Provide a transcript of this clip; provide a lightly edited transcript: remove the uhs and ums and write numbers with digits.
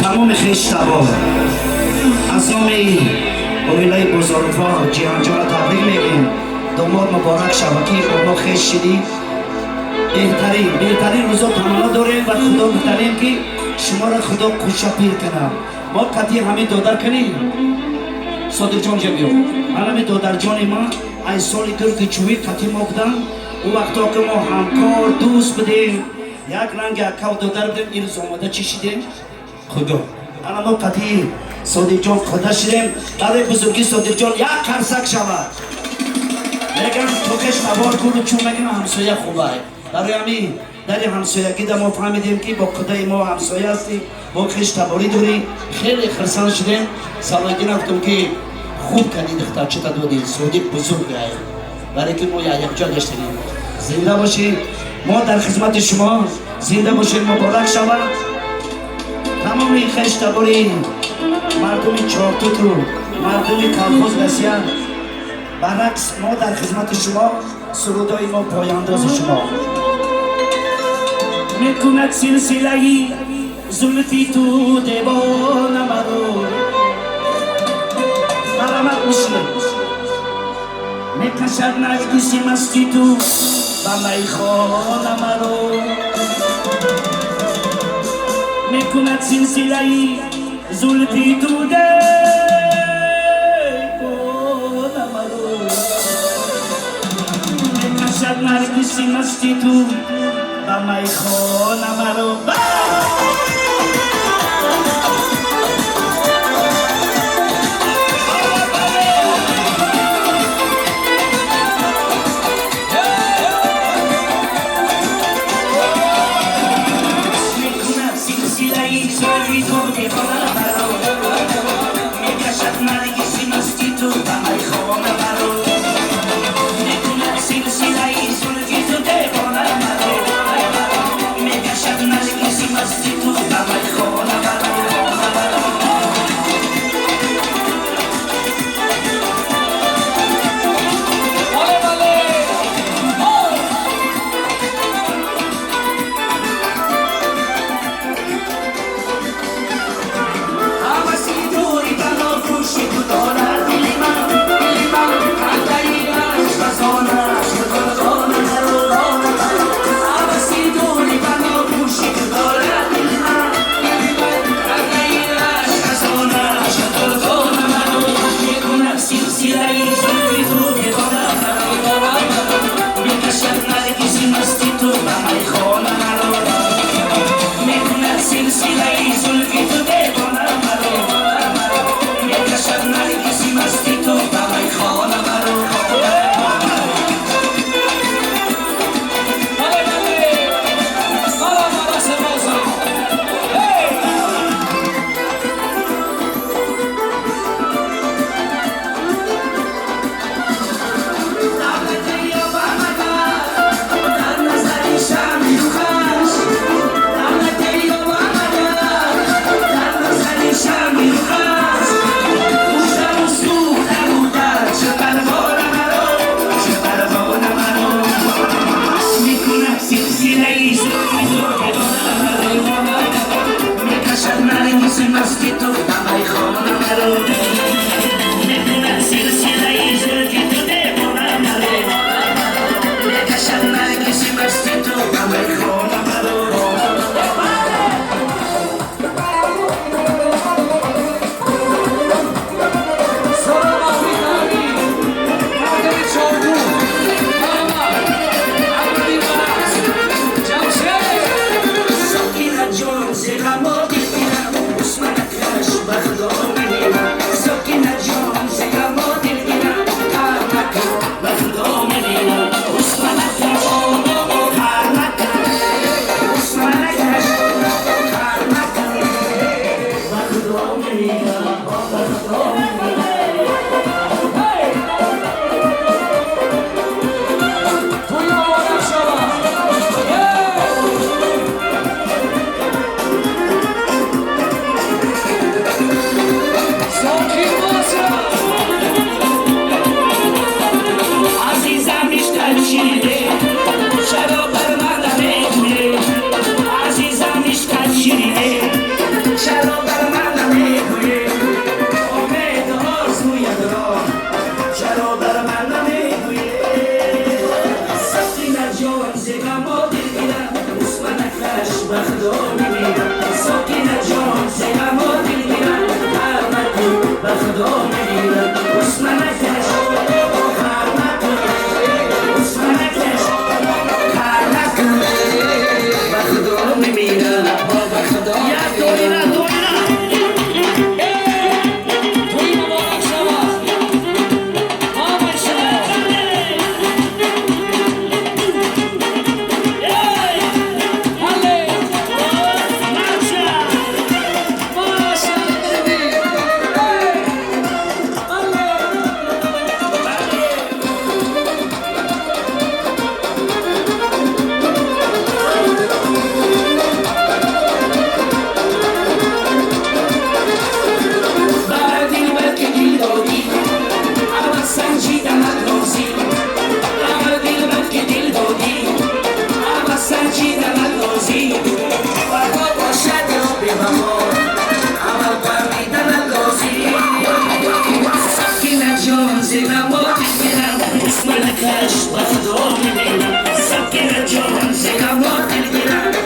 تمام خیشتبار از نام اویلای بزرگوار جهانجان را تبریک میگیم. داماد مبارک شود که ما خیش شدیم. بهترین روزا تمنا داریم و خدا می‌تونیم که شما را خدا خوشا پیر کنه. ما قطعی همین دادر کنیم. صادق جان جبیو همین دادر جان ما از سالی که چوی قطعی ما بودن اون وقتا که ما همکار دوست بودیم یک رنگ اکاو دادر بودیم. این روز آماده چی شدیم؟ خدا الان ما قطعی صادق جان خدا شدیم. برای بزرگی صادق جان یک کرسک شود. میگم تو که شوار کنو چون میگم همسایه خوبه. برای همین در همسایگی ما فهمیدیم که با خدای ما همسایه هستیم، با خیشتباری داریم. خیلی خرسان شدیم. سالگی نفتم که خوب کنید اختار چطور دادید. صادق بزرگ است. برای که ما یک جا داشتیم. زنده باشید. ما در خدمت شما. زنده باشید. مبارک شود. تمام این خیشتباری مردم چارتوت رو مردم کلخوز بسیار برعکس ما در خدمت شما. سرودای ما پایانداز شما میکند سلسله‌ای زلفی تو دیوان مرو مرمت میشه میکشد نرگسی مستی تو و میخوان مرو میکند سلسله‌ای زلفی تو دیوان مرو میکشد نرگسی مستی تو و میخوان مرو زیرم و دلگیرم اسم لکش با خدا میمیرم سبک رجام زیرم و دلگیرم